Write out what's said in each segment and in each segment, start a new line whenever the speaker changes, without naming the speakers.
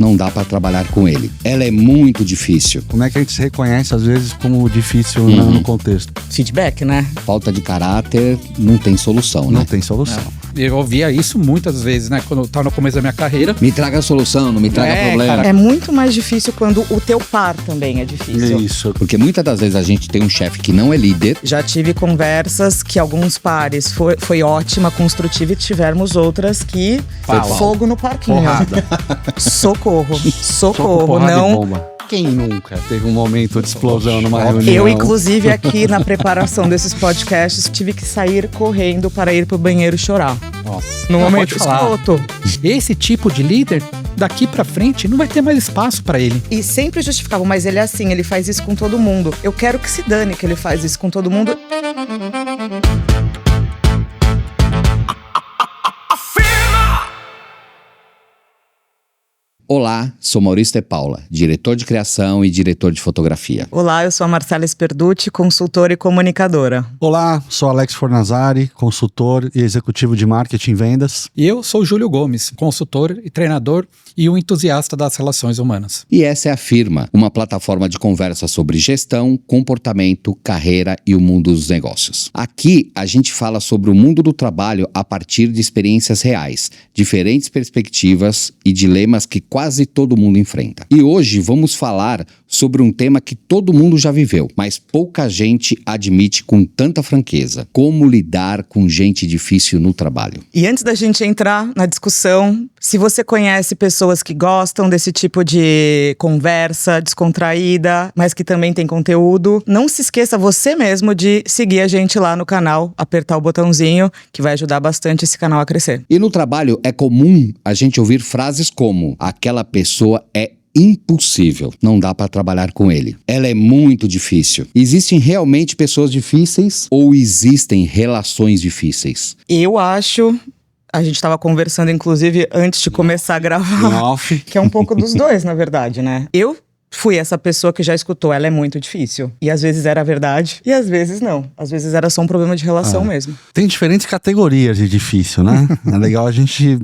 não dá para trabalhar com ele. Ela é muito difícil.
Como é que a gente se reconhece, às vezes, como difícil no contexto?
Feedback, né?
Falta de caráter, não tem solução, né?
Não tem solução.
Eu ouvia isso muitas vezes, né? Quando eu tava no começo da minha carreira.
Me traga a solução, não me traga problema.
Cara, é muito mais difícil quando o teu par também é difícil.
Isso.
Porque muitas das vezes a gente tem um chefe que não é líder.
Já tive conversas que alguns pares foi ótima, construtiva, e tivemos outras que foi fogo no parquinho.
Porrada.
Socorro.
Soco, porrada e
Não.
bomba. Quem nunca teve um momento de explosão numa reunião?
Eu, inclusive, aqui na preparação desses podcasts, tive que sair correndo para ir pro banheiro chorar.
Nossa.
No
Não,
momento
pode falar.
escroto.
Esse tipo de líder, daqui pra frente, não vai ter mais espaço pra ele.
E sempre justificavam, mas ele é assim, ele faz isso com todo mundo. Eu quero que se dane que ele faz isso com todo mundo.
Olá, sou Maurício de Paula, diretor de criação e diretor de fotografia.
Olá, eu sou a Marcela Sperducci, consultora e comunicadora.
Olá, sou Alex Fornazari, consultor e executivo de marketing e vendas.
E eu sou o Júlio Gomes, consultor e treinador e um entusiasta das relações humanas.
E essa é a Firma, uma plataforma de conversa sobre gestão, comportamento, carreira e o mundo dos negócios. Aqui a gente fala sobre o mundo do trabalho a partir de experiências reais, diferentes perspectivas e dilemas que quase todo mundo enfrenta. E hoje vamos falar sobre um tema que todo mundo já viveu, mas pouca gente admite com tanta franqueza: como lidar com gente difícil no trabalho.
E antes da gente entrar na discussão, se você conhece pessoas que gostam desse tipo de conversa descontraída, mas que também tem conteúdo, não se esqueça você mesmo de seguir a gente lá no canal, apertar o botãozinho, que vai ajudar bastante esse canal a crescer.
E no trabalho é comum a gente ouvir frases como: aquela pessoa é impossível, não dá para trabalhar com ele. Ela é muito difícil. Existem realmente pessoas difíceis ou existem relações difíceis?
Eu acho... A gente estava conversando, inclusive, antes de começar a gravar, que é um pouco dos dois, na verdade, né? Eu fui essa pessoa que já escutou, ela é muito difícil. E às vezes era verdade, e às vezes não. Às vezes era só um problema de relação mesmo.
Tem diferentes categorias de difícil, né? É legal a gente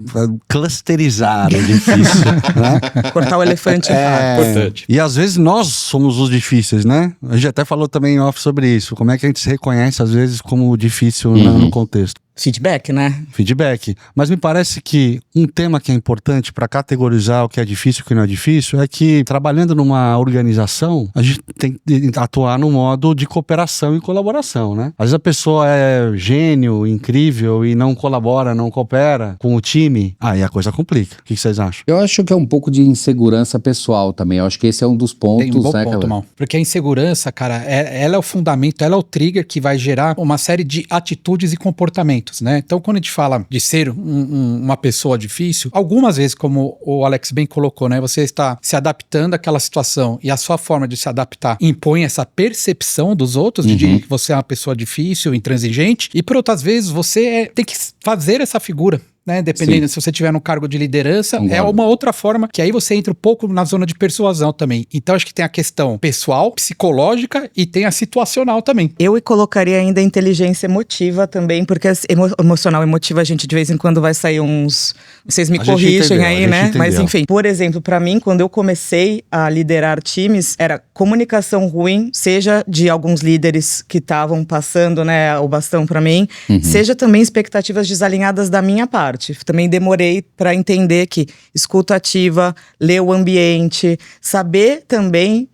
clusterizar o difícil, né?
Cortar o elefante.
Importante.
E às vezes nós somos os difíceis, né? A gente até falou também em off sobre isso. Como é que a gente se reconhece, às vezes, como difícil no contexto.
Feedback, né?
Feedback. Mas me parece que um tema que é importante para categorizar o que é difícil e o que não é difícil é que, trabalhando numa organização, a gente tem que atuar no modo de cooperação e colaboração, né? Às vezes a pessoa é gênio, incrível e não colabora, não coopera com o time, aí a coisa complica. O que vocês acham?
Eu acho que é um pouco de insegurança pessoal também. Eu acho que esse é um dos pontos,
Tem um bom
né,
ponto,
cara?
Mal. Porque a insegurança, cara, ela é o fundamento, ela é o trigger que vai gerar uma série de atitudes e comportamentos, né? Então, quando a gente fala de ser uma pessoa difícil, algumas vezes, como o Alex bem colocou, né? Você está se adaptando àquela situação e a sua forma de se adaptar impõe essa percepção dos outros de que você é uma pessoa difícil, intransigente, e por outras vezes você tem que fazer essa figura, né? Dependendo, se você tiver no cargo de liderança, é uma outra forma que aí você entra um pouco na zona de persuasão também. Então acho que tem a questão pessoal, psicológica e tem a situacional também.
Eu colocaria ainda a inteligência emotiva também, porque emocional e emotiva a gente de vez em quando vai sair uns... Vocês me corrigem aí, né? Mas enfim, por exemplo, pra mim, quando eu comecei a liderar times, era comunicação ruim, seja de alguns líderes que estavam passando, né, o bastão pra mim, seja também expectativas desalinhadas da minha parte. Também demorei para entender que escuta ativa, ler o ambiente, saber também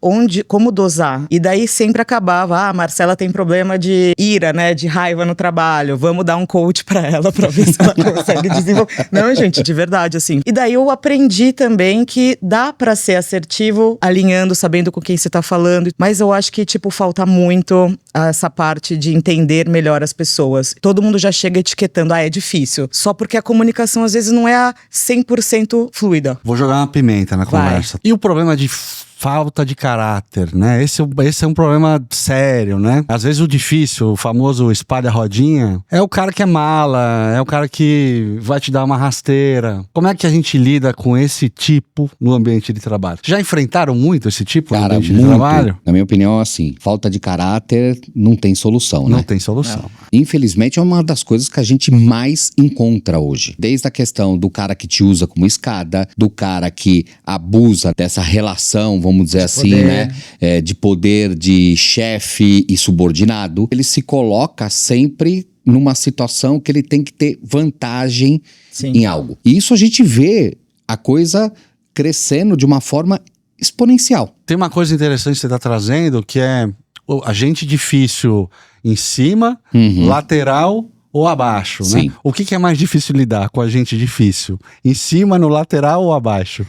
como dosar. E daí sempre acabava, a Marcela tem problema de ira, né, de raiva no trabalho, vamos dar um coach para ela para ver se ela consegue desenvolver. Não, gente, de verdade, assim. E daí eu aprendi também que dá para ser assertivo, alinhando, sabendo com quem você tá falando, mas eu acho que, falta muito essa parte de entender melhor as pessoas. Todo mundo já chega etiquetando, é difícil. Só porque a comunicação às vezes não é a 100% fluida.
Vou jogar uma pimenta na conversa. E o problema de falta de caráter, né? Esse é um problema sério, né? Às vezes o difícil, o famoso espalha-rodinha, é o cara que é mala, é o cara que vai te dar uma rasteira. Como é que a gente lida com esse tipo no ambiente de trabalho? Já enfrentaram muito esse tipo no ambiente de trabalho?
Na minha opinião, assim, falta de caráter não tem solução, né?
Não tem solução.
Não. Infelizmente, é uma das coisas que a gente mais encontra hoje. Desde a questão do cara que te usa como escada, do cara que abusa dessa relação, vamos dizer assim, né? De poder de chefe e subordinado. Ele se coloca sempre numa situação que ele tem que ter vantagem em algo. E isso a gente vê a coisa crescendo de uma forma exponencial.
Tem uma coisa interessante que você está trazendo, que é o agente difícil em cima, lateral ou abaixo,
Sim.
né? O que é mais difícil lidar com agente difícil? Em cima, no lateral ou abaixo?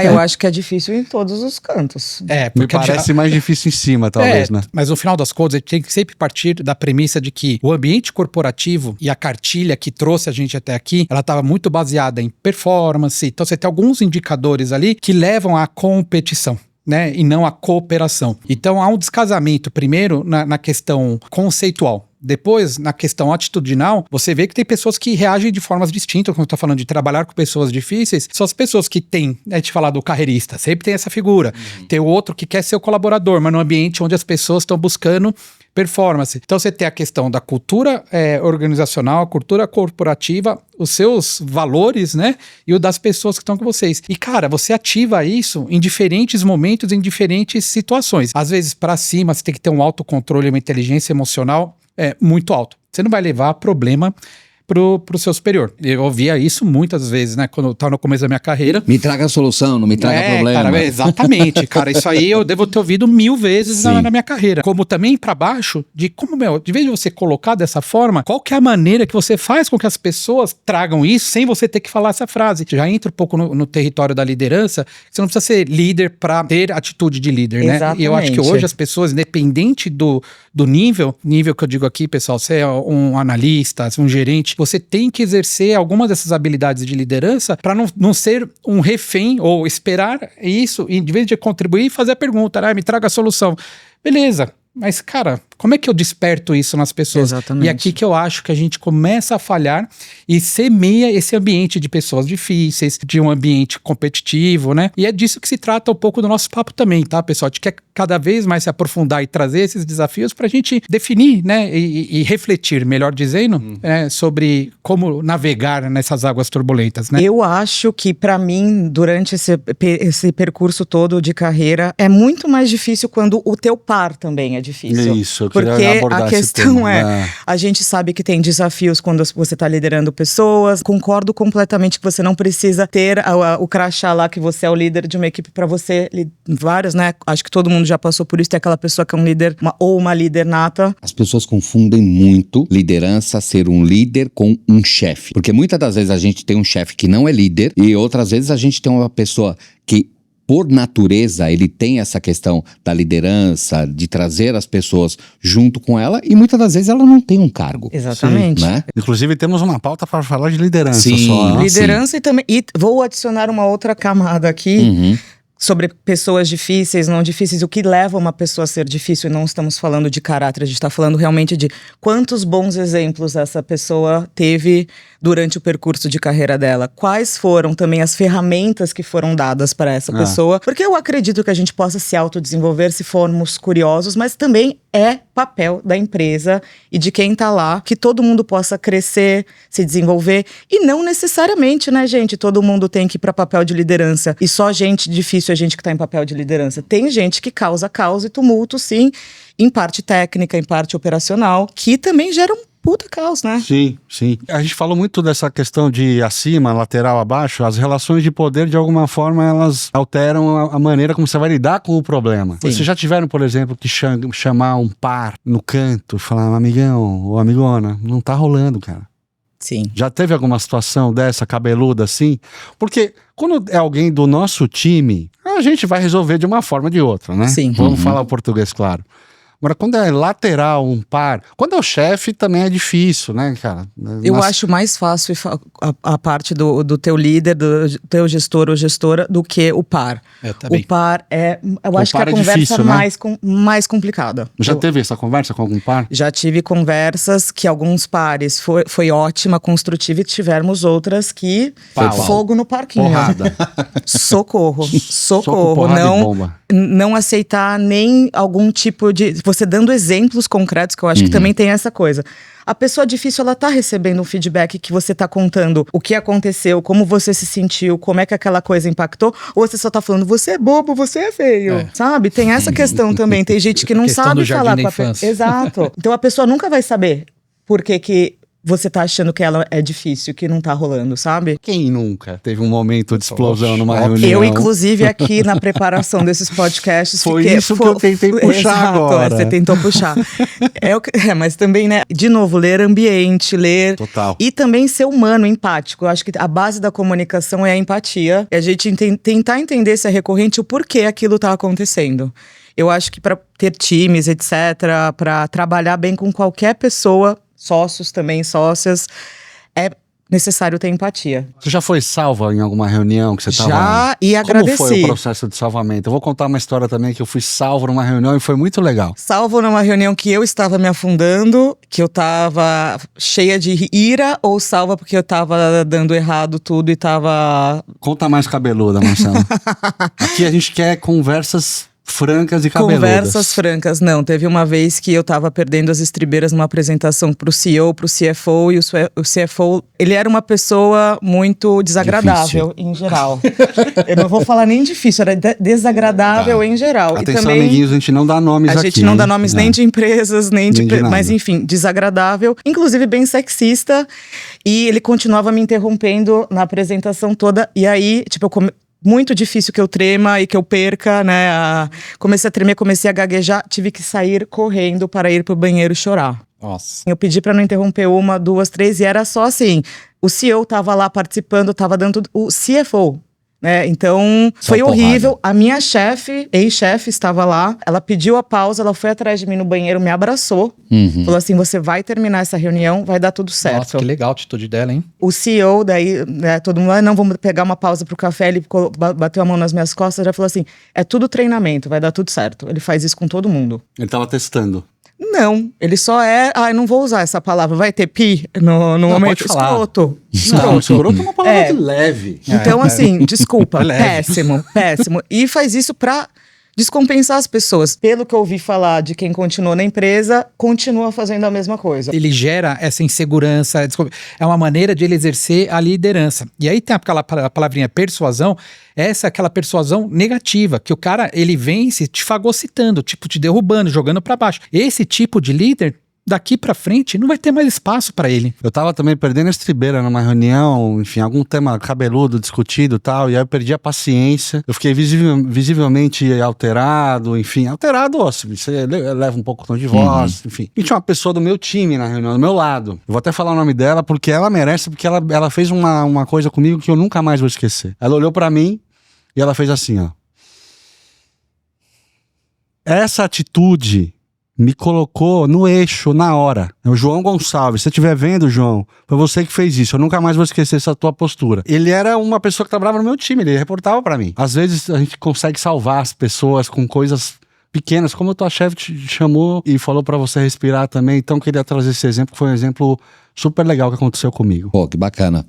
Eu acho que é difícil em todos os cantos.
Me parece mais difícil em cima, talvez, né?
Mas no final das contas, a gente tem que sempre partir da premissa de que o ambiente corporativo e a cartilha que trouxe a gente até aqui, ela estava muito baseada em performance. Então você tem alguns indicadores ali que levam à competição, né? E não à cooperação. Então há um descasamento, primeiro, na questão conceitual. Depois, na questão atitudinal, você vê que tem pessoas que reagem de formas distintas. Quando eu tô falando de trabalhar com pessoas difíceis, são as pessoas que têm, a gente fala do carreirista, sempre tem essa figura. Tem o outro que quer ser o colaborador, mas no ambiente onde as pessoas estão buscando performance. Então você tem a questão da cultura organizacional, a cultura corporativa, os seus valores, né? E o das pessoas que estão com vocês. E, cara, você ativa isso em diferentes momentos, em diferentes situações. Às vezes, para cima, você tem que ter um autocontrole, uma inteligência emocional muito alto. Você não vai levar problema pro seu superior. Eu ouvia isso muitas vezes, né? Quando eu tava no começo da minha carreira.
Me traga a solução, não me traga problema.
Cara, exatamente, cara. Isso aí eu devo ter ouvido 1000 vezes na minha carreira. Como também pra baixo, de vez de você colocar dessa forma, qual que é a maneira que você faz com que as pessoas tragam isso sem você ter que falar essa frase? Já entra um pouco no território da liderança. Você não precisa ser líder pra ter atitude de líder, né?
Exatamente.
E eu acho que hoje as pessoas, independente do nível que eu digo aqui, pessoal, você é um analista, um gerente, você tem que exercer algumas dessas habilidades de liderança para não ser um refém ou esperar isso, e de vez de contribuir, fazer a pergunta, me traga a solução. Beleza, mas cara, como é que eu desperto isso nas pessoas?
Exatamente.
E aqui que eu acho que a gente começa a falhar e semeia esse ambiente de pessoas difíceis, de um ambiente competitivo, né? E é disso que se trata um pouco do nosso papo também, tá, pessoal? A gente quer cada vez mais se aprofundar e trazer esses desafios pra gente definir, né? E refletir, melhor dizendo, sobre como navegar nessas águas turbulentas, né?
Eu acho que pra mim, durante esse percurso todo de carreira, é muito mais difícil quando o teu par também é difícil.
Isso.
Porque a questão a gente sabe que tem desafios quando você está liderando pessoas. Concordo completamente que você não precisa ter o crachá lá que você é o líder de uma equipe para você, vários, né? Acho que todo mundo já passou por isso, tem aquela pessoa que é um líder ou uma líder nata.
As pessoas confundem muito liderança, ser um líder com um chefe. Porque muitas das vezes a gente tem um chefe que não é líder e outras vezes a gente tem uma pessoa que, por natureza, ele tem essa questão da liderança, de trazer as pessoas junto com ela, e muitas das vezes ela não tem um cargo.
Exatamente.
Né?
Inclusive temos uma pauta para falar de liderança.
Sim,
só.
Liderança e também. E vou adicionar uma outra camada aqui. Sobre pessoas difíceis, não difíceis, o que leva uma pessoa a ser difícil, e não estamos falando de caráter, a gente está falando realmente de quantos bons exemplos essa pessoa teve durante o percurso de carreira dela. Quais foram também as ferramentas que foram dadas para essa pessoa, porque eu acredito que a gente possa se autodesenvolver se formos curiosos, mas também é papel da empresa e de quem tá lá, que todo mundo possa crescer, se desenvolver, e não necessariamente, né, gente, todo mundo tem que ir para papel de liderança, e só gente difícil é gente que tá em papel de liderança. Tem gente que causa caos e tumulto, sim, em parte técnica, em parte operacional, que também gera um puta caos, né?
Sim, sim. A gente falou muito dessa questão de acima, lateral, abaixo. As relações de poder, de alguma forma, elas alteram a maneira como você vai lidar com o problema.
Sim.
Vocês já tiveram, por exemplo, que chamar um par no canto e falar, amigão ou amigona, não tá rolando, cara.
Sim.
Já teve alguma situação dessa, cabeluda assim? Porque quando é alguém do nosso time, a gente vai resolver de uma forma ou de outra, né?
Sim.
Vamos falar o português, claro. Agora, quando é lateral, um par, quando é o chefe também é difícil, né, cara?
Eu acho mais fácil a parte do teu líder, do teu gestor ou gestora, do que o par. O par eu acho que a conversa
difícil, né?
mais complicada.
Já teve essa conversa com algum par?
Já tive conversas que alguns pares foi ótima, construtiva, e tivemos outras que fogo no parquinho.
Porrada.
Socorro.
Porrada e bomba.
Não aceitar nem algum tipo de... Você dando exemplos concretos, que eu acho que também tem essa coisa. A pessoa difícil, ela tá recebendo um feedback que você tá contando o que aconteceu, como você se sentiu, como é que aquela coisa impactou, ou você só tá falando, você é bobo, você é feio, sabe? Tem essa questão também, tem gente que não sabe falar com a pessoa. Exato. Então a pessoa nunca vai saber por que você tá achando que ela é difícil, que não tá rolando, sabe?
Quem nunca teve um momento de explosão numa reunião?
Eu, inclusive, aqui na preparação desses podcasts...
Foi isso que eu tentei puxar agora.
Você tentou puxar. Mas também, né? De novo, ler ambiente,
Total.
E também ser humano, empático. Eu acho que a base da comunicação é a empatia. E a gente tentar entender se é recorrente, o porquê aquilo tá acontecendo. Eu acho que para ter times, etc., para trabalhar bem com qualquer pessoa... Sócios também, sócias, é necessário ter empatia.
Você já foi salva em alguma reunião que você estava?
Já, e agradeci.
Como foi o processo de salvamento? Eu vou contar uma história também que eu fui salvo numa reunião e foi muito legal.
Salvo numa reunião que eu estava me afundando, que eu estava cheia de ira, ou salva porque eu estava dando errado tudo e estava...
Conta mais cabeluda, Marcelo. Aqui a gente quer conversas... francas e cabeludas.
Conversas francas, não. Teve uma vez que eu tava perdendo as estribeiras numa apresentação pro CEO, pro CFO, e o CFO, ele era uma pessoa muito desagradável, em geral. Eu não vou falar nem difícil, era desagradável em geral.
Atenção,
e também,
amiguinhos, a gente não dá nomes aqui.
A gente não dá nomes nem de empresas, nem de
nada.
Mas enfim, desagradável, inclusive bem sexista, e ele continuava me interrompendo na apresentação toda, e aí, tipo, muito difícil que eu trema e que eu perca, né? Comecei a tremer, comecei a gaguejar, tive que sair correndo para ir pro banheiro chorar.
Nossa.
Eu pedi para não interromper 1, 2, 3 e era só assim. O CEO tava lá participando, tava dando tudo. O CFO, né? Então, foi horrível. A minha chefe, ex-chefe, estava lá. Ela pediu a pausa, ela foi atrás de mim no banheiro, me abraçou. Falou assim, você vai terminar essa reunião, vai dar tudo certo.
Nossa, que legal a atitude dela, hein?
O CEO, daí, né, todo mundo, não, vamos pegar uma pausa pro café. Ele bateu a mão nas minhas costas, já falou assim, é tudo treinamento, vai dar tudo certo. Ele faz isso com todo mundo.
Ele tava testando.
Não, ele só eu não vou usar essa palavra, vai ter pi no momento escroto.
Não, escroto é uma palavra leve.
Então, assim, desculpa, péssimo. E faz isso pra descompensar as pessoas. Pelo que eu ouvi falar de quem continuou na empresa, continua fazendo a mesma coisa.
Ele gera essa insegurança, é uma maneira de ele exercer a liderança. E aí tem aquela palavrinha persuasão, essa é aquela persuasão negativa, que o cara, ele vence te fagocitando, tipo, te derrubando, jogando pra baixo. Esse tipo de líder, daqui pra frente, não vai ter mais espaço pra ele.
Eu tava também perdendo a estribeira numa reunião, enfim, algum tema cabeludo discutido e tal, e aí eu perdi a paciência. Eu fiquei visivelmente alterado, enfim, alterado, ó, você leva um pouco o tom de voz, enfim. E tinha uma pessoa do meu time na reunião, do meu lado. Eu vou até falar o nome dela, porque ela merece, porque ela fez uma coisa comigo que eu nunca mais vou esquecer. Ela olhou pra mim e ela fez assim, ó. Essa atitude me colocou no eixo na hora. O João Gonçalves, se você estiver vendo, João, foi você que fez isso. Eu nunca mais vou esquecer essa tua postura. Ele era uma pessoa que trabalhava no meu time, ele reportava pra mim. Às vezes a gente consegue salvar as pessoas com coisas pequenas, como a tua chefe te chamou e falou pra você respirar também. Então eu queria trazer esse exemplo, que foi um exemplo super legal que aconteceu comigo.
Pô, que bacana.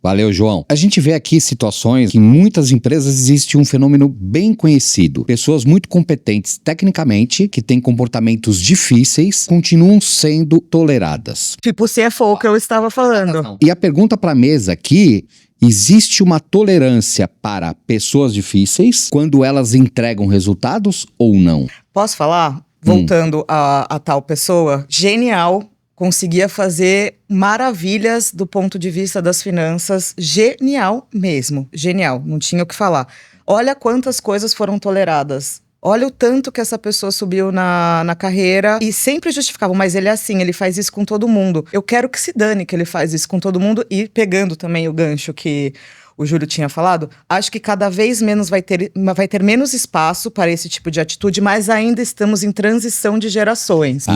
Valeu, João. A gente vê aqui situações que em muitas empresas existe um fenômeno bem conhecido. Pessoas muito competentes tecnicamente, que têm comportamentos difíceis, continuam sendo toleradas.
Tipo o CFO que eu estava falando.
E a pergunta para a mesa aqui, existe uma tolerância para pessoas difíceis quando elas entregam resultados ou não?
Posso falar? Voltando a tal pessoa, genial. Conseguia fazer maravilhas do ponto de vista das finanças. Genial mesmo. Genial. Não tinha o que falar. Olha quantas coisas foram toleradas. Olha o tanto que essa pessoa subiu na carreira. E sempre justificavam, mas ele é assim, ele faz isso com todo mundo. Eu quero que se dane que ele faz isso com todo mundo. E pegando também o gancho que o Júlio tinha falado, acho que cada vez menos vai ter menos espaço para esse tipo de atitude, mas ainda estamos em transição de gerações.
Tá.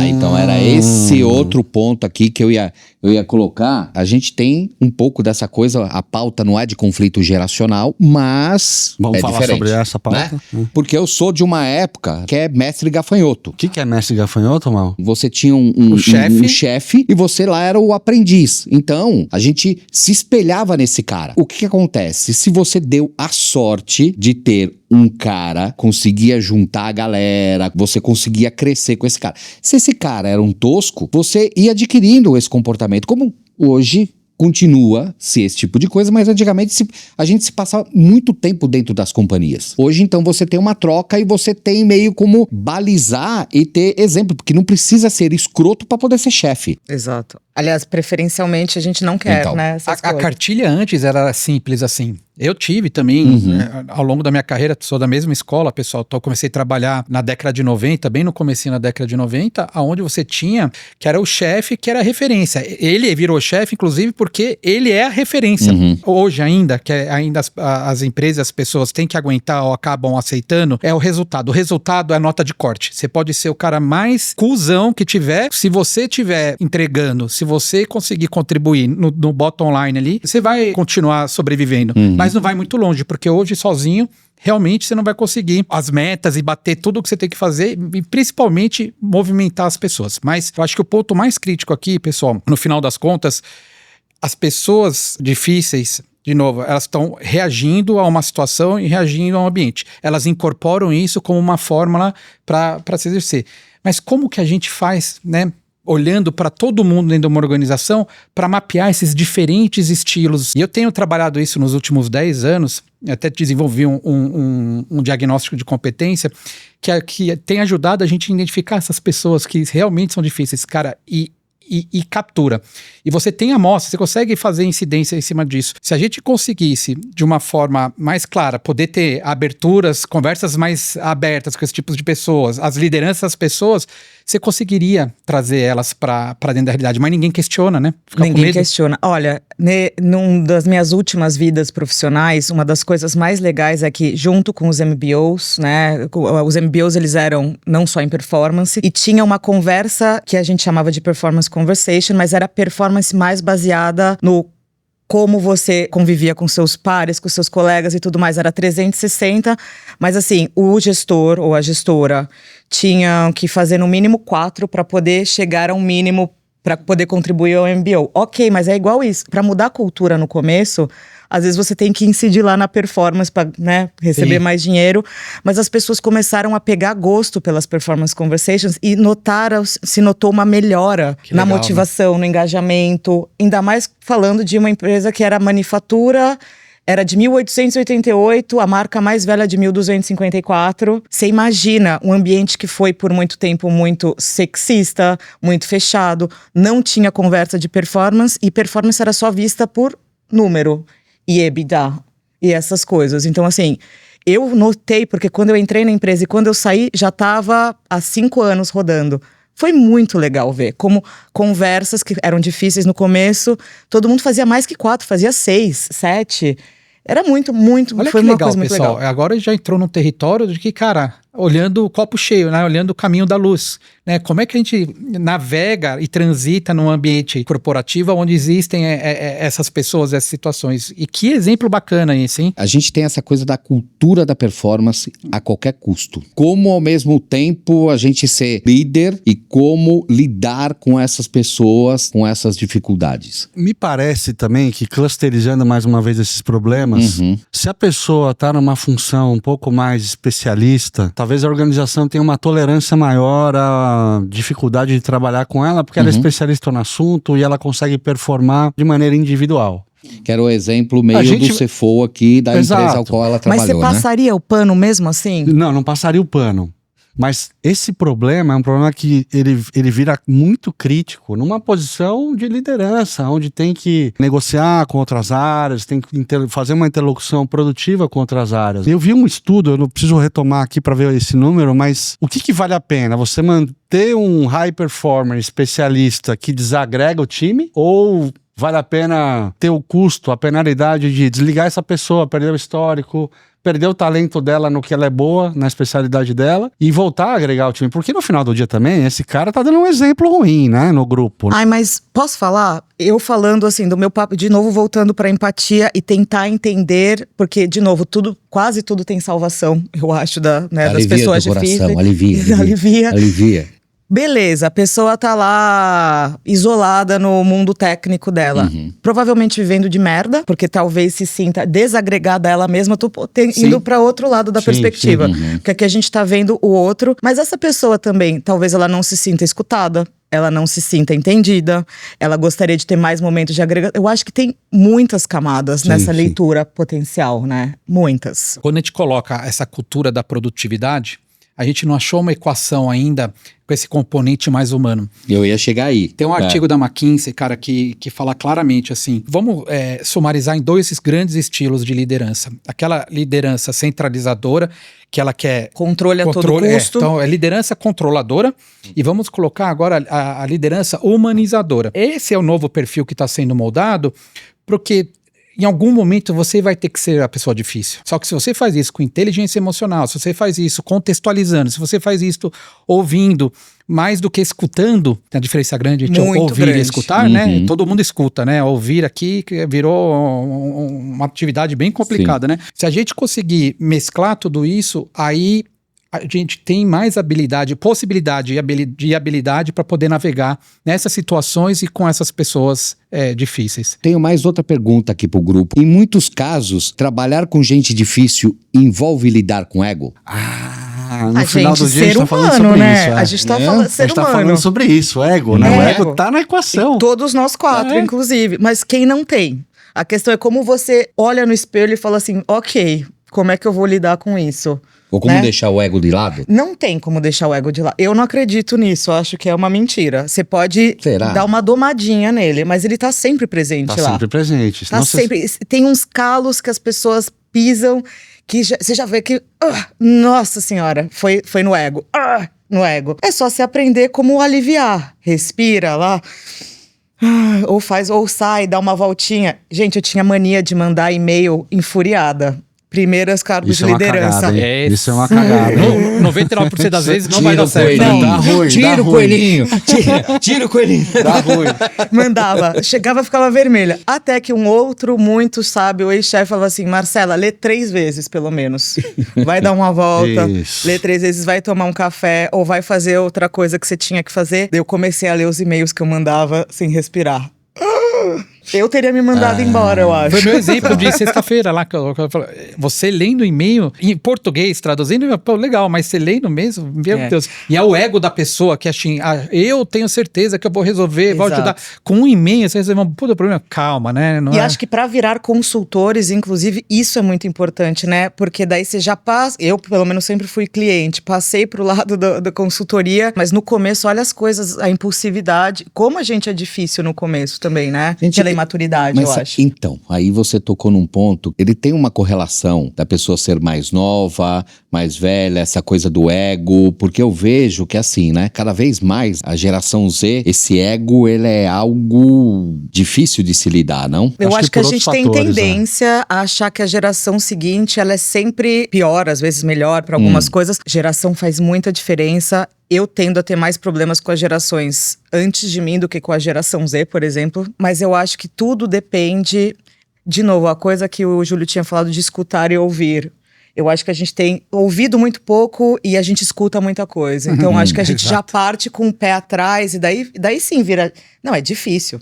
Então era esse outro ponto aqui que eu ia colocar. A gente tem um pouco dessa coisa, a pauta não é de conflito geracional, mas
vamos falar
diferente,
sobre essa pauta?
Né? Porque eu sou de uma época que é mestre gafanhoto.
O que é mestre gafanhoto, Mal?
Você tinha um chefe e você lá era o aprendiz. Então, a gente se espelhava nesse cara. O que acontece? Se você deu a sorte de ter um cara, conseguia juntar a galera, você conseguia crescer com esse cara. Se esse cara era um tosco, você ia adquirindo esse comportamento. Como hoje continua-se esse tipo de coisa, mas antigamente a gente se passava muito tempo dentro das companhias. Hoje, então, você tem uma troca e você tem meio como balizar e ter exemplo, porque não precisa ser escroto para poder ser chefe.
Exato. Aliás, preferencialmente a gente não quer,
então,
né?
A cartilha antes era simples assim. Eu tive também, ao longo da minha carreira, sou da mesma escola, pessoal, então eu comecei a trabalhar na década de 90, bem no comecinho da década de 90, onde você tinha, que era o chefe, que era a referência. Ele virou chefe, inclusive, porque ele é a referência. Hoje ainda, que ainda as empresas, as pessoas têm que aguentar ou acabam aceitando, é o resultado. O resultado é a nota de corte. Você pode ser o cara mais cuzão que tiver, se você estiver entregando, se você conseguir contribuir no bottom line ali, você vai continuar sobrevivendo. Mas não vai muito longe, porque hoje sozinho, realmente você não vai conseguir as metas e bater tudo o que você tem que fazer e principalmente movimentar as pessoas. Mas eu acho que o ponto mais crítico aqui, pessoal, no final das contas, as pessoas difíceis, de novo, elas estão reagindo a uma situação e reagindo a um ambiente. Elas incorporam isso como uma fórmula para se exercer. Mas como que a gente faz, né? Olhando para todo mundo dentro de uma organização para mapear esses diferentes estilos. E eu tenho trabalhado isso nos últimos 10 anos, até desenvolvi um diagnóstico de competência que tem ajudado a gente a identificar essas pessoas que realmente são difíceis, cara, e captura. E você tem amostra, você consegue fazer incidência em cima disso. Se a gente conseguisse, de uma forma mais clara, poder ter aberturas, conversas mais abertas com esse tipo de pessoas, as lideranças das pessoas, você conseguiria trazer elas para dentro da realidade. Mas ninguém questiona, né? Fica
ninguém questiona. Olha, numa das minhas últimas vidas profissionais, uma das coisas mais legais é que, junto com os MBOs, né? Os MBOs, eles eram não só em performance, e tinha uma conversa que a gente chamava de performance conversation, mas era performance mais baseada no como você convivia com seus pares, com seus colegas e tudo mais, era 360, mas assim, o gestor ou a gestora tinham que fazer no mínimo 4 para poder chegar a um mínimo para poder contribuir ao MBO. Ok, mas é igual isso. Para mudar a cultura no começo, às vezes você tem que incidir lá na performance para, né, receber mais dinheiro, mas as pessoas começaram a pegar gosto pelas performance conversations e se notou uma melhora na motivação, no engajamento, ainda mais falando de uma empresa que era manufatura, era de 1888, a marca mais velha de 1254. Você imagina um ambiente que foi por muito tempo muito sexista, muito fechado, não tinha conversa de performance e performance era só vista por número e EBITDA e essas coisas. Então, assim, eu notei, porque quando eu entrei na empresa e quando eu saí, já estava há 5 anos rodando. Foi muito legal ver como conversas que eram difíceis no começo, todo mundo fazia mais que 4, fazia 6, 7. Era muito,
olha
foi
que
uma
legal,
coisa muito
pessoal.
legal.
Agora já entrou num território de que, cara, olhando o copo cheio, né? Olhando o caminho da luz, né? Como é que a gente navega e transita num ambiente corporativo onde existem essas pessoas, essas situações? E que exemplo bacana esse, hein?
A gente tem essa coisa da cultura da performance a qualquer custo. Como, ao mesmo tempo, a gente ser líder e como lidar com essas pessoas, com essas dificuldades.
Me parece também que, clusterizando mais uma vez esses problemas, se a pessoa está numa função um pouco mais especialista, talvez a organização tenha uma tolerância maior à dificuldade de trabalhar com ela, porque ela é especialista no assunto e ela consegue performar de maneira individual.
Que era o exemplo meio do CFO aqui da empresa ao qual ela trabalhou.
Mas você passaria o pano mesmo assim?
Não passaria o pano. Mas esse problema é um problema que ele vira muito crítico numa posição de liderança, onde tem que negociar com outras áreas, tem que fazer uma interlocução produtiva com outras áreas. Eu vi um estudo, eu não preciso retomar aqui para ver esse número, mas o que vale a pena? Você manter um high performer especialista que desagrega o time ou vale a pena ter o custo, a penalidade de desligar essa pessoa, perder o histórico, perder o talento dela no que ela é boa, na especialidade dela, e voltar a agregar o time. Porque no final do dia também, esse cara tá dando um exemplo ruim, né, no grupo.
Ai, mas posso falar? Eu falando assim, do meu papo, de novo voltando pra empatia e tentar entender, porque, de novo, quase tudo tem salvação, eu acho, das pessoas difíceis.
Alivia.
Beleza, a pessoa tá lá isolada no mundo técnico dela. Provavelmente vivendo de merda, porque talvez se sinta desagregada ela mesma. Tô indo pra outro lado da perspectiva. Porque aqui a gente tá vendo o outro. Mas essa pessoa também, talvez ela não se sinta escutada. Ela não se sinta entendida. Ela gostaria de ter mais momentos de agregação. Eu acho que tem muitas camadas nessa leitura potencial, né? Muitas.
Quando a gente coloca essa cultura da produtividade, a gente não achou uma equação ainda com esse componente mais humano.
Eu ia chegar aí.
Tem um artigo da McKinsey, cara, que fala claramente assim, vamos sumarizar em 2 grandes estilos de liderança. Aquela liderança centralizadora, que ela quer...
Controle a todo custo.
Então, é liderança controladora. E vamos colocar agora a liderança humanizadora. Esse é o novo perfil que está sendo moldado, porque... em algum momento você vai ter que ser a pessoa difícil. Só que se você faz isso com inteligência emocional, se você faz isso contextualizando, se você faz isso ouvindo, mais do que escutando, tem a diferença grande entre ouvir e escutar, né? Todo mundo escuta, né? Ouvir aqui virou uma atividade bem complicada, né? Se a gente conseguir mesclar tudo isso, aí a gente tem mais possibilidade e habilidade para poder navegar nessas situações e com essas pessoas difíceis.
Tenho mais outra pergunta aqui pro grupo. Em muitos casos, trabalhar com gente difícil envolve lidar com ego?
No final do dia a gente tá falando sobre isso.
A gente tá falando ser humano. A gente tá falando
sobre isso, ego, né? O ego tá na equação.
E todos nós 4, inclusive. Mas quem não tem? A questão é como você olha no espelho e fala assim, ok, como é que eu vou lidar com isso?
Ou como deixar o ego de lado?
Não tem como deixar o ego de lado. Eu não acredito nisso, eu acho que é uma mentira. Você pode dar uma domadinha nele, mas ele tá sempre presente lá.
Tá sempre presente.
Tá sempre. Tem uns calos que as pessoas pisam, que você já vê que... nossa senhora, foi no ego. No ego. É só você aprender como aliviar. Respira lá. Ou sai, dá uma voltinha. Gente, eu tinha mania de mandar e-mail enfuriada. Primeiras cargos de liderança.
Cagada, isso é uma cagada.
99% das vezes não vai dar certo.
Dá ruim.
Tira o coelhinho. Tira o coelhinho.
Dá ruim.
Mandava. Chegava, ficava vermelha. Até que um outro muito sábio ex-chefe falava assim, Marcela, lê 3 vezes pelo menos. Vai dar uma volta, lê 3 vezes, vai tomar um café ou vai fazer outra coisa que você tinha que fazer. Eu comecei a ler os e-mails que eu mandava sem respirar. Eu teria me mandado embora, eu acho.
Foi meu exemplo de sexta-feira lá. Você lendo e-mail em português, traduzindo, pô, legal, mas você lendo mesmo, meu Deus. E é o ego da pessoa que assim, eu tenho certeza que eu vou resolver, vou ajudar. Com um e-mail, você resolve um puta problema. Calma, né?
Acho que para virar consultores, inclusive, isso é muito importante, né? Porque daí você já passa. Eu, pelo menos, sempre fui cliente, passei pro lado da consultoria, mas no começo, olha as coisas, a impulsividade. Como a gente é difícil no começo também, né? Pela imaturidade, eu acho.
Então, aí você tocou num ponto, ele tem uma correlação da pessoa ser mais nova, mais velha, essa coisa do ego, porque eu vejo que assim, né, cada vez mais a geração Z, esse ego, ele é algo difícil de se lidar, não?
Eu acho que a gente tem tendência a achar que a geração seguinte, ela é sempre pior, às vezes melhor para algumas coisas. Geração faz muita diferença. Eu tendo a ter mais problemas com as gerações antes de mim do que com a geração Z, por exemplo. Mas eu acho que tudo depende, de novo, a coisa que o Júlio tinha falado de escutar e ouvir. Eu acho que a gente tem ouvido muito pouco e a gente escuta muita coisa. Então acho que a gente já parte com o pé atrás e daí sim vira... Não, é difícil.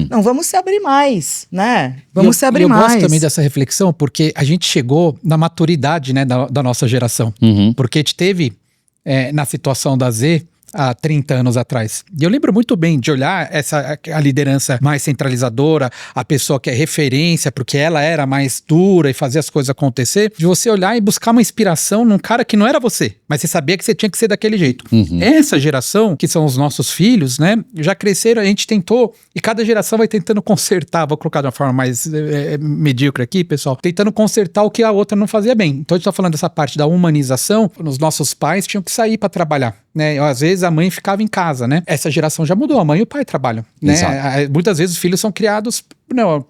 Não, vamos se abrir mais, né? Vamos se abrir mais.
Eu gosto também dessa reflexão porque a gente chegou na maturidade, né, da nossa geração. Porque a gente teve... na situação da Z, há 30 anos atrás. E eu lembro muito bem de olhar a liderança mais centralizadora, a pessoa que é referência, porque ela era mais dura e fazia as coisas acontecer, de você olhar e buscar uma inspiração num cara que não era você, mas você sabia que você tinha que ser daquele jeito. Essa geração, que são os nossos filhos, né, já cresceram, a gente tentou, e cada geração vai tentando consertar, vou colocar de uma forma mais medíocre aqui, pessoal, tentando consertar o que a outra não fazia bem. Então a gente tá falando dessa parte da humanização, os nossos pais tinham que sair para trabalhar. né? Às vezes a mãe ficava em casa, né? Essa geração já mudou, a mãe e o pai trabalham, né? Muitas vezes os filhos são criados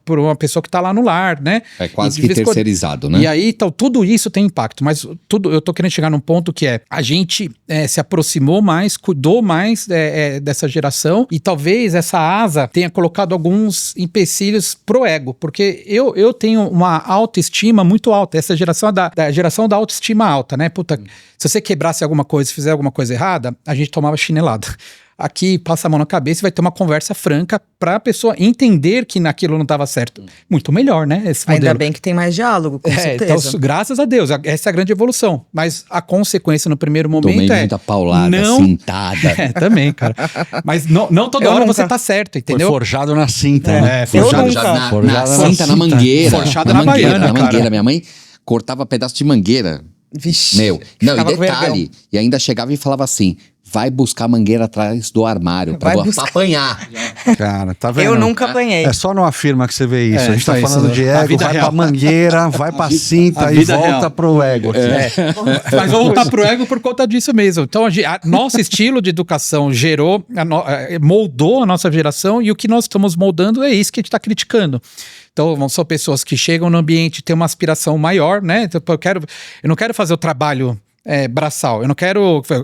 por uma pessoa que tá lá no lar, né?
É quase que terceirizado, né?
E aí, então, tudo isso tem impacto, mas eu tô querendo chegar num ponto que a gente se aproximou mais, cuidou mais dessa geração, e talvez essa asa tenha colocado alguns empecilhos pro ego, porque eu tenho uma autoestima muito alta, essa geração da geração da autoestima alta, né? Puta, se você quebrasse alguma coisa, se fizer alguma coisa errada, a gente tomava chinelada. Aqui, passa a mão na cabeça e vai ter uma conversa franca pra pessoa entender que naquilo não estava certo. Muito melhor, né? Esse modelo.
Ainda bem que tem mais diálogo, com certeza.
Então, graças a Deus, essa é a grande evolução. Mas a consequência no primeiro momento
Tomei muita paulada, cintada.
Também, cara. Mas não toda hora você tá certo, entendeu?
Foi forjado na cinta, né?
Forjado na cinta, na mangueira.
Forjado na baiana,
na mangueira. Minha mãe cortava pedaço de mangueira.
Vixe.
Não, e detalhe, e ainda chegava e falava assim, vai buscar a mangueira atrás do armário pra apanhar.
Cara, tá vendo?
Eu nunca apanhei.
É só no Afirma que você vê isso. A gente tá falando de
A
ego,
vida
vai
real.
pra mangueira, vai pra cinta e volta
real.
pro ego.
Mas vou voltar pro ego por conta disso mesmo. Então, nosso estilo de educação moldou a nossa geração, e o que nós estamos moldando é isso que a gente tá criticando. Então, são pessoas que chegam no ambiente, têm uma aspiração maior, né? Então, eu não quero fazer o trabalho braçal.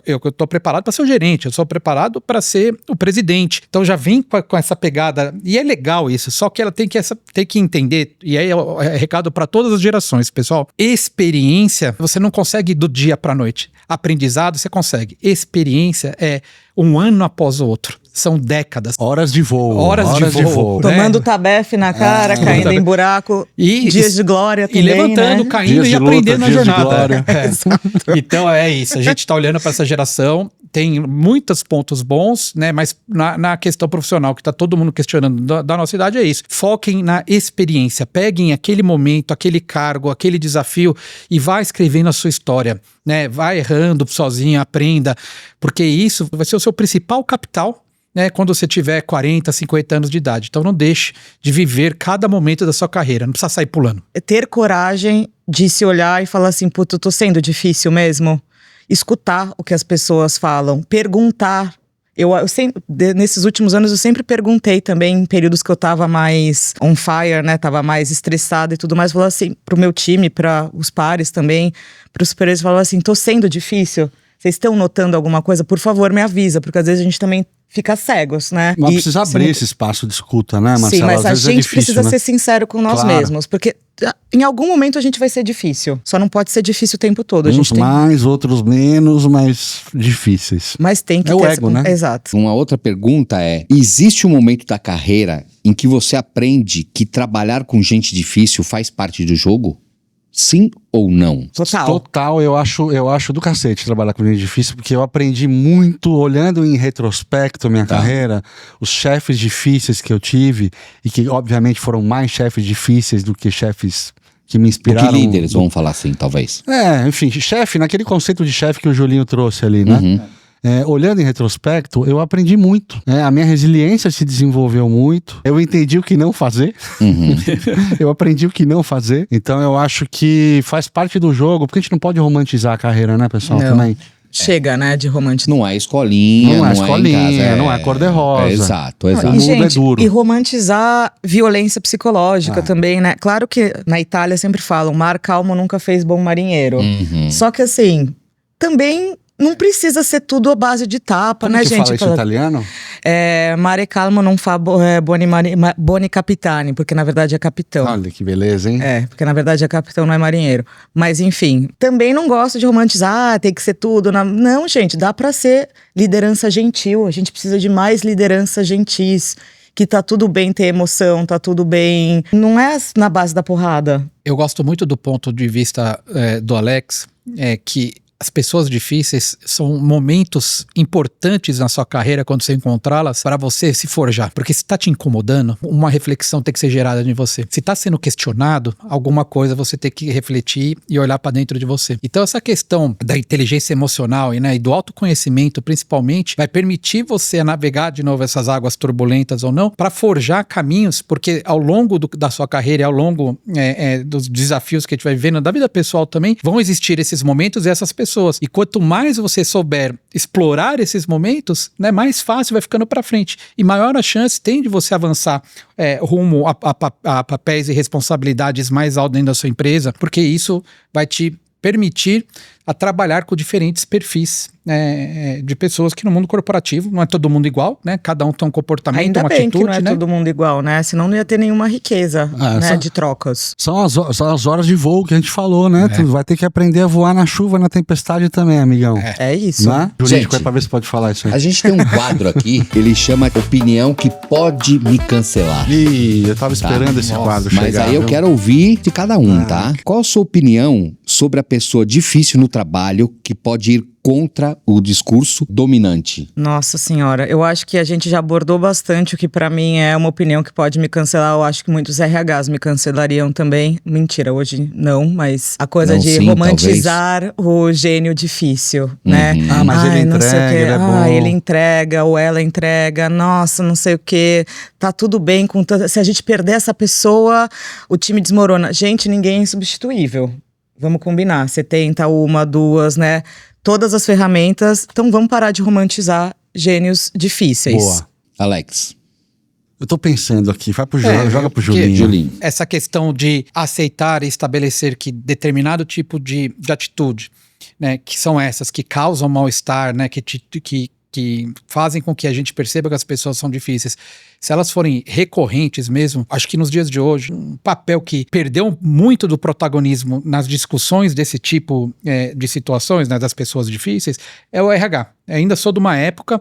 Eu tô preparado para ser o gerente, eu sou preparado para ser o presidente. Então já vem com essa pegada, e é legal isso, só que ela tem que entender, e aí é recado para todas as gerações, pessoal. Experiência, você não consegue do dia para noite. Aprendizado, você consegue. Experiência é um ano após o outro. São décadas.
Horas de voo.
Horas de voo.
Tomando tabefe na cara, caindo em buraco. Dias de glória também,
e levantando,
né?
caindo e aprendendo na jornada. Então é isso. A gente tá olhando para essa geração, tem muitos pontos bons, né? Mas na questão profissional, que tá todo mundo questionando da nossa idade, é isso. Foquem na experiência. Peguem aquele momento, aquele cargo, aquele desafio e vá escrevendo a sua história, né? Vai errando sozinho, aprenda, porque isso vai ser o seu principal capital, né, quando você tiver 40, 50 anos de idade. Então não deixe de viver cada momento da sua carreira, não precisa sair pulando.
Ter coragem de se olhar e falar assim, puta, eu tô sendo difícil mesmo. Escutar o que as pessoas falam, perguntar. Eu sempre, nesses últimos anos eu sempre perguntei também, em períodos que eu tava mais on fire, né, tava mais estressada e tudo mais, falava assim, pro meu time, para os pares também, pros superiores, falava assim, tô sendo difícil? Vocês estão notando alguma coisa? Por favor, me avisa, porque às vezes a gente também fica cegos, né?
Mas precisa abrir esse espaço de escuta, né, Marcela?
Sim, mas
às
a
vezes
gente
difícil,
precisa
né?
ser sincero com nós mesmos, porque em algum momento a gente vai ser difícil. Só não pode ser difícil o tempo todo.
Uns mais, outros menos, mas difíceis.
Mas tem que
ter
o
ego, né?
Exato.
Uma outra pergunta é, existe um momento da carreira em que você aprende que trabalhar com gente difícil faz parte do jogo? Sim ou não?
Total,
eu acho do cacete trabalhar com gente difícil, porque eu aprendi muito, olhando em retrospecto minha carreira, os chefes difíceis que eu tive, e que obviamente foram mais chefes difíceis do que chefes que me inspiraram.
Que líderes, vamos falar assim, talvez.
Enfim, chefe, naquele conceito de chefe que o Julinho trouxe ali, né?
Uhum.
Olhando em retrospecto, eu aprendi muito. A minha resiliência se desenvolveu muito. Eu entendi o que não fazer.
Uhum.
Eu aprendi o que não fazer. Então eu acho que faz parte do jogo, porque a gente não pode romantizar a carreira, né, pessoal?
Não.
Também.
Chega, né, de romântico.
Não é escolinha,
não é escolinha, não é cor-de-rosa.
Exato.
Não, e, gente, é duro. E romantizar violência psicológica também, né? Claro que na Itália sempre falam, mar calmo nunca fez bom marinheiro.
Uhum.
Só que assim, também não precisa ser tudo à base de tapa,
como
né,
que
gente?
Fala isso em italiano?
Mare calmo non fa buoni capitani, porque na verdade é capitão.
Olha que beleza, hein?
Porque na verdade é capitão, não é marinheiro. Mas enfim, também não gosto de romantizar, tem que ser tudo. Não, gente, dá pra ser liderança gentil. A gente precisa de mais liderança gentis. Que tá tudo bem ter emoção, tá tudo bem. Não é na base da porrada.
Eu gosto muito do ponto de vista do Alex, que as pessoas difíceis são momentos importantes na sua carreira quando você encontrá-las para você se forjar. Porque se está te incomodando, uma reflexão tem que ser gerada em você. Se está sendo questionado, alguma coisa você tem que refletir e olhar para dentro de você. Então essa questão da inteligência emocional e do autoconhecimento, principalmente, vai permitir você navegar de novo essas águas turbulentas ou não, para forjar caminhos, porque ao longo da sua carreira e ao longo dos desafios que a gente vai vivendo, da vida pessoal também, vão existir esses momentos e essas pessoas pessoas. E quanto mais você souber explorar esses momentos, né, mais fácil vai ficando para frente. E maior a chance tem de você avançar rumo a papéis e responsabilidades mais altos dentro da sua empresa, porque isso vai te permitir a trabalhar com diferentes perfis de pessoas que no mundo corporativo não é todo mundo igual, né? Cada um tem um comportamento,
ainda
uma
bem
atitude,
que não é todo mundo igual, né? Senão não ia ter nenhuma riqueza, né, de trocas.
São as horas de voo que a gente falou, né? Tu vai ter que aprender a voar na chuva, na tempestade também, amigão.
É isso.
Né? Jurídico, é pra ver se pode falar isso aí.
A gente tem um quadro aqui que ele chama Opinião que Pode Me Cancelar.
Ih, eu tava esperando esse quadro chegar.
Mas aí eu quero ouvir de cada um, tá? Qual a sua opinião sobre a pessoa difícil no trabalho que pode ir contra o discurso dominante?
Nossa senhora, eu acho que a gente já abordou bastante o que pra mim é uma opinião que pode me cancelar. Eu acho que muitos RHs me cancelariam também. Mentira, hoje não, mas a coisa
não,
de
sim,
romantizar o gênio difícil, né?
Ah, mas ele entrega, ele é bom.
Ele entrega ou ela entrega, nossa, não sei o quê. Tá tudo bem com se a gente perder essa pessoa, o time desmorona. Gente, ninguém é insubstituível. Vamos combinar, você tenta uma, duas, né? Todas as ferramentas, então vamos parar de romantizar gênios difíceis.
Boa.
Alex.
Eu tô pensando aqui, vai pro joga pro Julinho.
Julinho.
Essa questão de aceitar e estabelecer que determinado tipo de atitude, né, que são essas que causam mal-estar, né, que fazem com que a gente perceba que as pessoas são difíceis, se elas forem recorrentes mesmo, acho que nos dias de hoje, um papel que perdeu muito do protagonismo nas discussões desse tipo de situações, né, das pessoas difíceis, é o RH. Eu ainda sou de uma época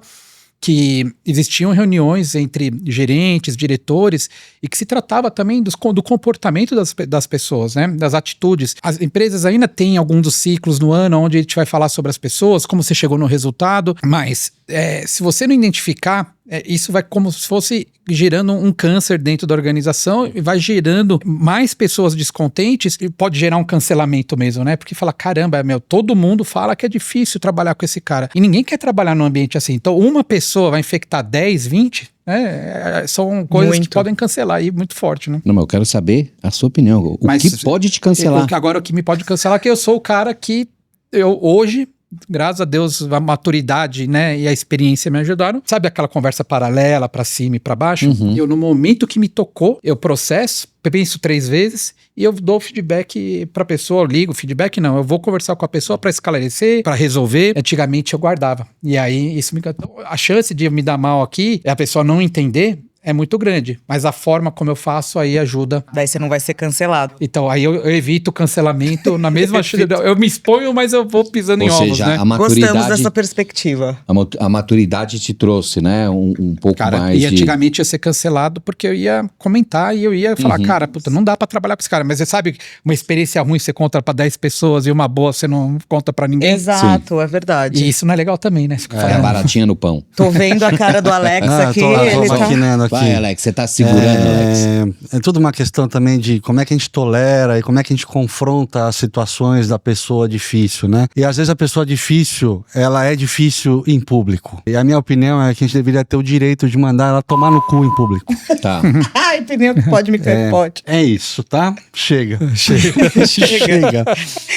que existiam reuniões entre gerentes, diretores, e que se tratava também do comportamento das pessoas, né? Das atitudes. As empresas ainda têm alguns dos ciclos no ano onde a gente vai falar sobre as pessoas, como você chegou no resultado, mas se você não identificar, isso vai como se fosse gerando um câncer dentro da organização e vai gerando mais pessoas descontentes e pode gerar um cancelamento mesmo, né? Porque fala, caramba, todo mundo fala que é difícil trabalhar com esse cara. E ninguém quer trabalhar num ambiente assim. Então, uma pessoa vai infectar 10, 20, são coisas que podem cancelar aí muito forte, né?
Não, mas eu quero saber a sua opinião. O que pode te cancelar?
Agora, o que me pode cancelar é que eu sou o cara que hoje, graças a Deus, a maturidade, né, e a experiência me ajudaram. Sabe aquela conversa paralela, pra cima e pra baixo?
Uhum.
Eu, no momento que me tocou, eu processo, penso 3 vezes e eu dou feedback pra pessoa, eu ligo, feedback não, eu vou conversar com a pessoa pra esclarecer, pra resolver. Antigamente eu guardava. E aí, isso me encantou. A chance de eu me dar mal aqui, a pessoa não entender, é muito grande, mas a forma como eu faço aí ajuda.
Daí você não vai ser cancelado.
Então, aí eu evito o cancelamento na mesma... eu me exponho, mas eu vou pisando em ovos, né?
A maturidade,
gostamos dessa perspectiva.
A maturidade te trouxe, né? Um pouco mais
e antigamente ia ser cancelado porque eu ia comentar e eu ia falar, cara, puta, não dá pra trabalhar com esse cara. Mas você sabe, uma experiência ruim você conta pra 10 pessoas e uma boa você não conta pra ninguém.
Exato, sim. É verdade.
E isso não é legal também, né?
É baratinha no pão.
Tô vendo a cara do Alex aqui.
Ele tá...
Vai, Alex, você tá segurando, Alex.
É tudo uma questão também de como é que a gente tolera e como é que a gente confronta as situações da pessoa difícil, né? E às vezes a pessoa difícil, ela é difícil em público. E a minha opinião é que a gente deveria ter o direito de mandar ela tomar no cu em público.
Tá.
Ai, opinião que pode me pode.
É isso, tá? Chega.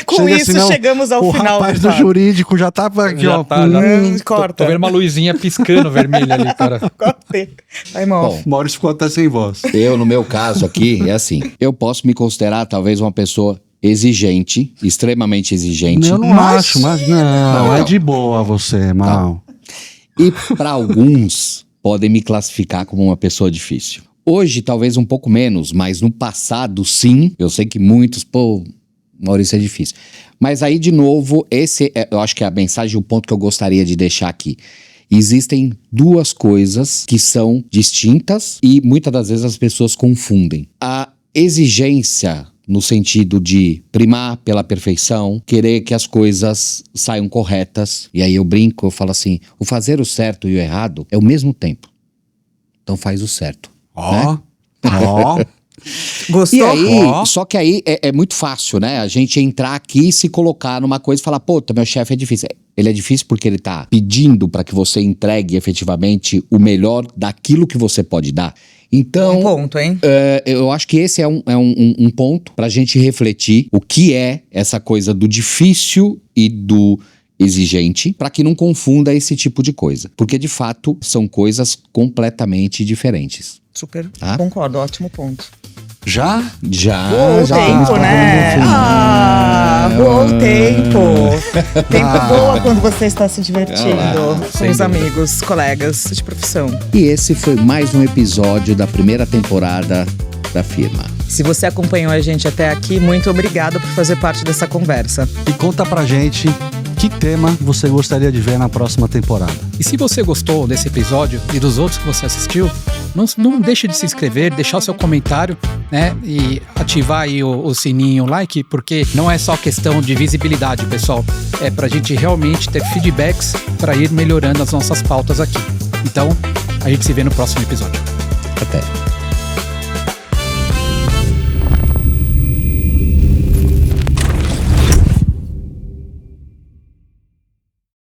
Com isso, senão chegamos ao final.
O rapaz do jurídico já tava aqui,
já
ó.
Tá,
corta.
Tô vendo uma luzinha piscando vermelha ali, cara.
Cortei. Vai,
Bom, Maurício ficou até sem voz.
Eu, no meu caso aqui, é assim. Eu posso me considerar talvez uma pessoa exigente, extremamente exigente.
Eu não acho, mas não, é de boa você, mal.
E para alguns, podem me classificar como uma pessoa difícil. Hoje, talvez um pouco menos, mas no passado, sim. Eu sei que muitos, Maurício é difícil. Mas aí, de novo, eu acho que é a mensagem, o ponto que eu gostaria de deixar aqui. Existem duas coisas que são distintas e muitas das vezes as pessoas confundem. A exigência no sentido de primar pela perfeição, querer que as coisas saiam corretas. E aí eu brinco, eu falo assim, o fazer o certo e o errado é o mesmo tempo. Então faz o certo.
Ó,
Gostou?
E aí, só que aí é muito fácil, né? A gente entrar aqui e se colocar numa coisa e falar, puta, meu chefe é difícil. Ele é difícil porque ele tá pedindo para que você entregue efetivamente o melhor daquilo que você pode dar. Então,
um ponto, hein?
Eu acho que esse é um ponto pra gente refletir o que é essa coisa do difícil e do exigente, para que não confunda esse tipo de coisa. Porque, de fato, são coisas completamente diferentes.
Super, concordo, ótimo ponto.
Já
voou o tempo, né? Voou o tempo. Tempo voa quando você está se divertindo com os amigos, colegas de profissão.
E esse foi mais um episódio da primeira temporada da Firma.
Se você acompanhou a gente até aqui, muito obrigado por fazer parte dessa conversa.
E conta pra gente que tema você gostaria de ver na próxima temporada.
E se você gostou desse episódio e dos outros que você assistiu, não deixe de se inscrever, deixar o seu comentário, né? E ativar aí o sininho, o like, porque não é só questão de visibilidade, pessoal. É pra gente realmente ter feedbacks para ir melhorando as nossas pautas aqui. Então, a gente se vê no próximo episódio.
Até.